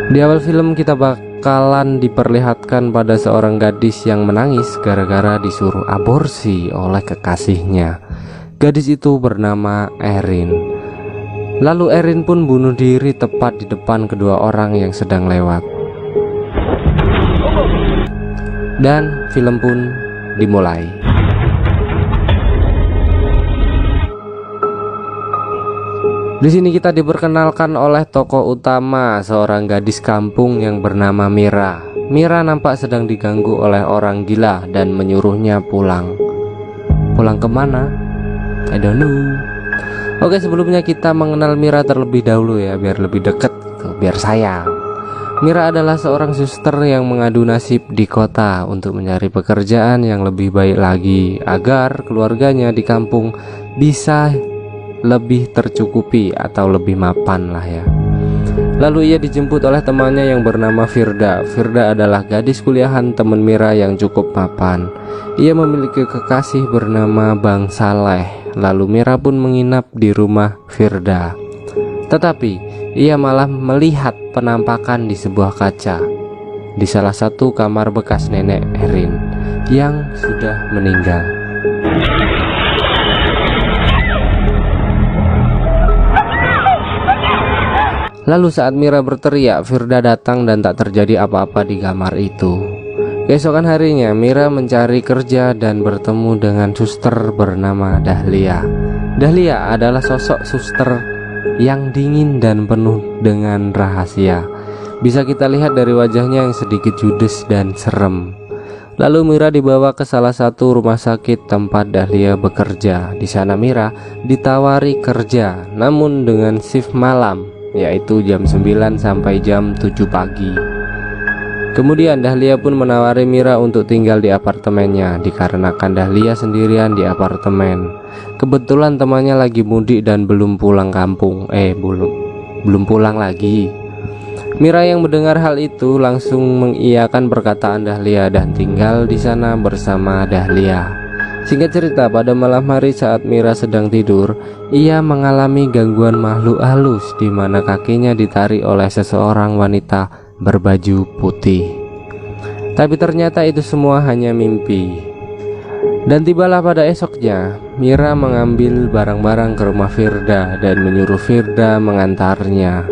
Di awal film kita bakalan diperlihatkan pada seorang gadis yang menangis gara-gara disuruh aborsi oleh kekasihnya. Gadis itu bernama Erin. Lalu Erin pun bunuh diri tepat di depan kedua orang yang sedang lewat. Dan film pun dimulai. Di sini kita diperkenalkan oleh tokoh utama, seorang gadis kampung yang bernama Mira. Mira nampak sedang diganggu oleh orang gila dan menyuruhnya pulang. Pulang kemana? I don't know. Oke, sebelumnya kita mengenal Mira terlebih dahulu ya, biar lebih deket, biar sayang. Mira adalah seorang suster yang mengadu nasib di kota untuk mencari pekerjaan yang lebih baik lagi agar keluarganya di kampung bisa lebih tercukupi atau lebih mapan lah ya. Lalu ia dijemput oleh temannya yang bernama Firda. Firda adalah gadis kuliahan teman Mira yang cukup mapan. Ia memiliki kekasih bernama Bang Saleh. Lalu Mira pun menginap di rumah Firda. Tetapi ia malah melihat penampakan di sebuah kaca di salah satu kamar bekas nenek Erin yang sudah meninggal. Lalu saat Mira berteriak, Firda datang dan tak terjadi apa-apa di kamar itu. Keesokan harinya Mira mencari kerja dan bertemu dengan suster bernama Dahlia. Dahlia adalah sosok suster yang dingin dan penuh dengan rahasia. Bisa kita lihat dari wajahnya yang sedikit judes dan serem. Lalu Mira dibawa ke salah satu rumah sakit tempat Dahlia bekerja. Di sana Mira ditawari kerja, namun dengan shift malam, yaitu jam 9 sampai jam 7 pagi. Kemudian Dahlia pun menawari Mira untuk tinggal di apartemennya, dikarenakan Dahlia sendirian di apartemen. Kebetulan temannya lagi mudik dan belum pulang kampung. Belum pulang lagi. Mira yang mendengar hal itu langsung mengiyakan perkataan Dahlia dan tinggal di sana bersama Dahlia. Singkat cerita, pada malam hari saat Mira sedang tidur, ia mengalami gangguan makhluk halus di mana kakinya ditarik oleh seseorang wanita berbaju putih. Tapi ternyata itu semua hanya mimpi. Dan tibalah pada esoknya, Mira mengambil barang-barang ke rumah Firda dan menyuruh Firda mengantarnya.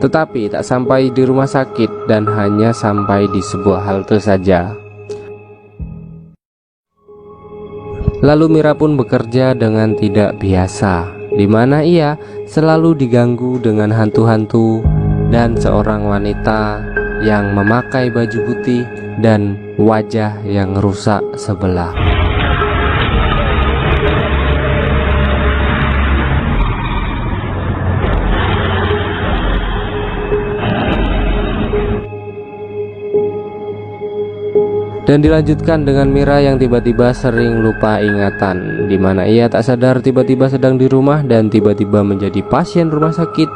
Tetapi tak sampai di rumah sakit dan hanya sampai di sebuah halte saja. Lalu Mira pun bekerja dengan tidak biasa, di mana ia selalu diganggu dengan hantu-hantu dan seorang wanita yang memakai baju putih dan wajah yang rusak sebelah. Dan dilanjutkan dengan Mira yang tiba-tiba sering lupa ingatan, di mana ia tak sadar tiba-tiba sedang di rumah dan tiba-tiba menjadi pasien rumah sakit.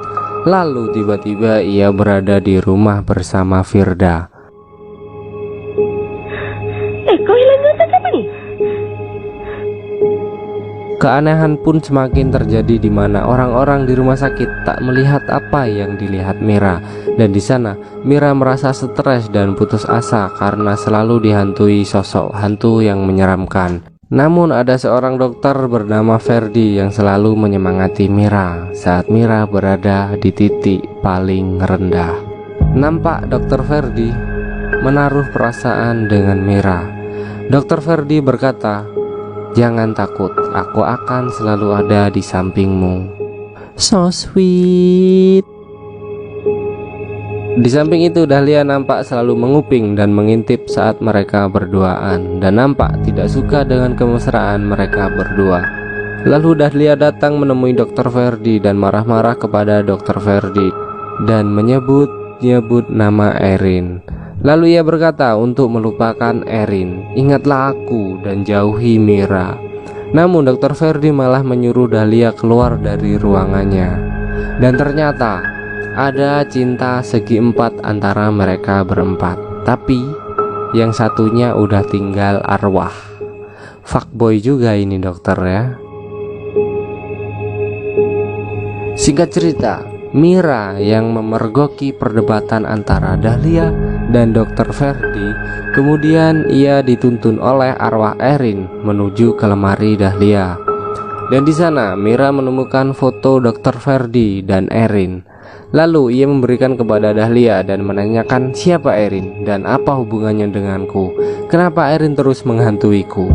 Lalu tiba-tiba ia berada di rumah bersama Firda. Kau hilang ingatan siapa nih? Keanehan pun semakin terjadi di mana orang-orang di rumah sakit tak melihat apa yang dilihat Mira. Dan di sana Mira merasa stres dan putus asa karena selalu dihantui sosok hantu yang menyeramkan. Namun ada seorang dokter bernama Ferdi yang selalu menyemangati Mira saat Mira berada di titik paling rendah. Nampak dokter Ferdi menaruh perasaan dengan Mira. Dokter Ferdi berkata, "Jangan takut, aku akan selalu ada di sampingmu." So sweet. Di samping itu Dahlia nampak selalu menguping dan mengintip saat mereka berduaan, dan nampak tidak suka dengan kemesraan mereka berdua. Lalu Dahlia datang menemui Dr. Ferdi dan marah-marah kepada Dr. Ferdi dan menyebut-nyebut nama Erin. Lalu ia berkata untuk melupakan Erin, "Ingatlah aku dan jauhi Mira." Namun Dr. Ferdi malah menyuruh Dahlia keluar dari ruangannya. Dan ternyata ada cinta segi empat antara mereka berempat. Tapi yang satunya udah tinggal arwah. Fuckboy juga ini dokter ya. Singkat cerita, Mira yang memergoki perdebatan antara Dahlia dan Dr. Ferdi. Kemudian ia dituntun oleh arwah Erin menuju ke lemari Dahlia. Dan di sana Mira menemukan foto Dr. Ferdi dan Erin. Lalu ia memberikan kepada Dahlia dan menanyakan siapa Erin dan apa hubungannya denganku. Kenapa Erin terus menghantuiku?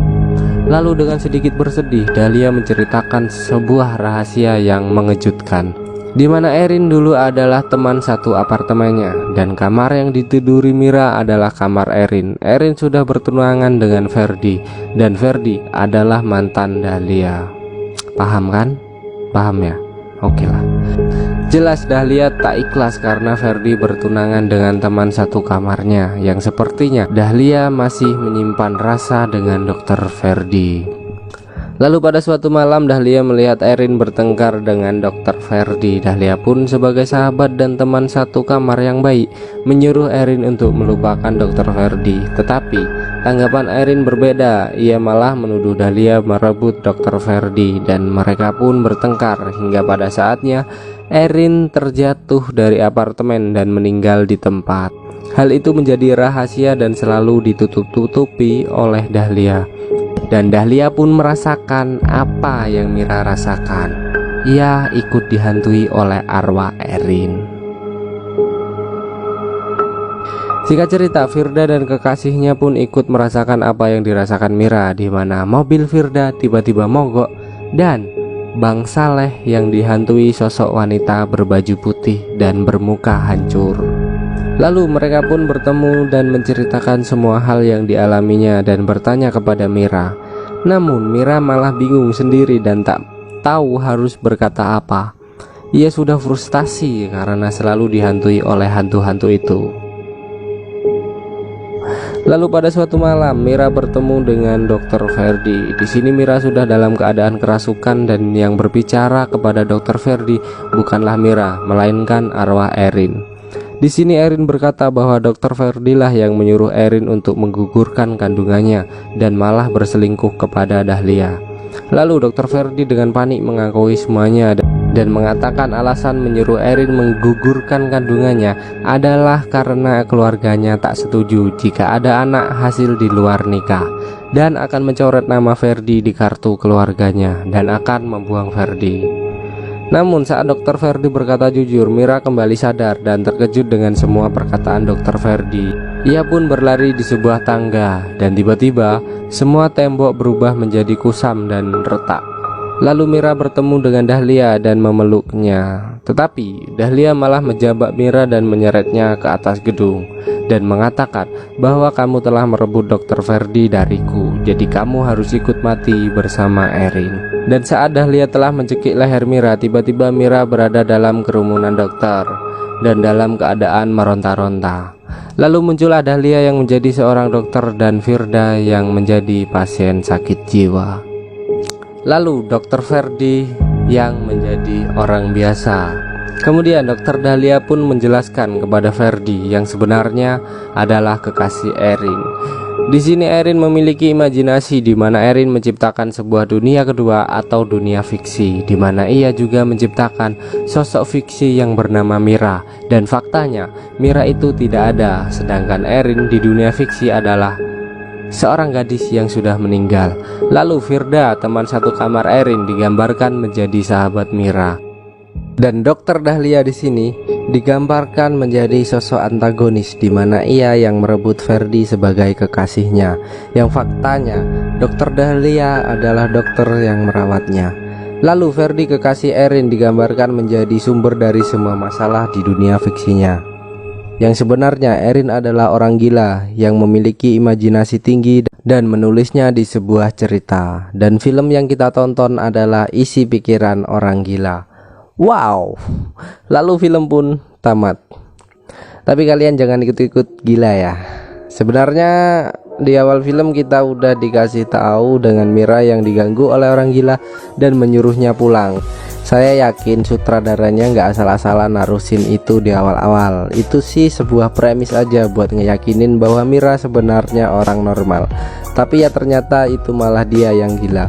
Lalu dengan sedikit bersedih Dahlia menceritakan sebuah rahasia yang mengejutkan, di mana Erin dulu adalah teman satu apartemennya dan kamar yang ditiduri Mira adalah kamar Erin. Erin sudah bertunangan dengan Ferdi dan Ferdi adalah mantan Dahlia. Paham kan? Paham ya? Oke lah. Jelas Dahlia tak ikhlas karena Ferdi bertunangan dengan teman satu kamarnya, yang sepertinya Dahlia masih menyimpan rasa dengan Dr. Ferdi. Lalu pada suatu malam Dahlia melihat Erin bertengkar dengan Dr. Ferdi. Dahlia pun sebagai sahabat dan teman satu kamar yang baik menyuruh Erin untuk melupakan Dr. Ferdi. Tetapi tanggapan Erin berbeda. Ia malah menuduh Dahlia merebut Dr. Ferdi dan mereka pun bertengkar hingga pada saatnya Erin terjatuh dari apartemen dan meninggal di tempat. Hal itu menjadi rahasia dan selalu ditutup-tutupi oleh Dahlia. Dan Dahlia pun merasakan apa yang Mira rasakan. Ia ikut dihantui oleh arwah Erin. Singkat cerita, Firda dan kekasihnya pun ikut merasakan apa yang dirasakan Mira, di mana mobil Firda tiba-tiba mogok dan Bang Saleh yang dihantui sosok wanita berbaju putih dan bermuka hancur. Lalu mereka pun bertemu dan menceritakan semua hal yang dialaminya dan bertanya kepada Mira. Namun Mira malah bingung sendiri dan tak tahu harus berkata apa. Ia sudah frustasi karena selalu dihantui oleh hantu-hantu itu. Lalu pada suatu malam Mira bertemu dengan Dr. Ferdi. Di sini Mira sudah dalam keadaan kerasukan dan yang berbicara kepada Dr. Ferdi bukanlah Mira, melainkan arwah Erin. Di sini Erin berkata bahwa Dr. Ferdi lah yang menyuruh Erin untuk menggugurkan kandungannya dan malah berselingkuh kepada Dahlia. Lalu Dr. Ferdi dengan panik mengakui semuanya dan mengatakan alasan menyuruh Erin menggugurkan kandungannya adalah karena keluarganya tak setuju jika ada anak hasil di luar nikah dan akan mencoret nama Ferdi di kartu keluarganya dan akan membuang Ferdi. Namun saat Dr. Ferdi berkata jujur, Mira kembali sadar dan terkejut dengan semua perkataan Dr. Ferdi. Ia pun berlari di sebuah tangga dan tiba-tiba semua tembok berubah menjadi kusam dan retak. Lalu Mira bertemu dengan Dahlia dan memeluknya. Tetapi Dahlia malah menjambak Mira dan menyeretnya ke atas gedung dan mengatakan bahwa kamu telah merebut Dr. Ferdi dariku, jadi kamu harus ikut mati bersama Erin. Dan saat Dahlia telah mencekik leher Mira, tiba-tiba Mira berada dalam kerumunan dokter dan dalam keadaan meronta-ronta. Lalu muncullah Dahlia yang menjadi seorang dokter dan Firda yang menjadi pasien sakit jiwa. Lalu Dr. Ferdi yang menjadi orang biasa. Kemudian Dr. Dahlia pun menjelaskan kepada Ferdi yang sebenarnya adalah kekasih Erin. Di sini Erin memiliki imajinasi di mana Erin menciptakan sebuah dunia kedua atau dunia fiksi, di mana ia juga menciptakan sosok fiksi yang bernama Mira. Dan faktanya Mira itu tidak ada, sedangkan Erin di dunia fiksi adalah seorang gadis yang sudah meninggal. Lalu Firda, teman satu kamar Erin, digambarkan menjadi sahabat Mira. Dan Dr. Dahlia di sini digambarkan menjadi sosok antagonis, di mana ia yang merebut Ferdi sebagai kekasihnya. Yang faktanya Dr. Dahlia adalah dokter yang merawatnya. Lalu Ferdi, kekasih Erin, digambarkan menjadi sumber dari semua masalah di dunia fiksinya. Yang sebenarnya Erin adalah orang gila yang memiliki imajinasi tinggi dan menulisnya di sebuah cerita. Dan film yang kita tonton adalah isi pikiran orang gila. Wow, lalu film pun tamat. Tapi kalian jangan ikut-ikut gila ya. Sebenarnya di awal film kita udah dikasih tahu dengan Mira yang diganggu oleh orang gila dan menyuruhnya pulang. Saya yakin sutradaranya nggak asal-asalan narusin itu di awal-awal. Itu sih sebuah premis aja buat ngeyakinin bahwa Mira sebenarnya orang normal. Tapi ya ternyata itu malah dia yang gila.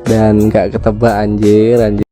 Dan nggak ketebak anjir.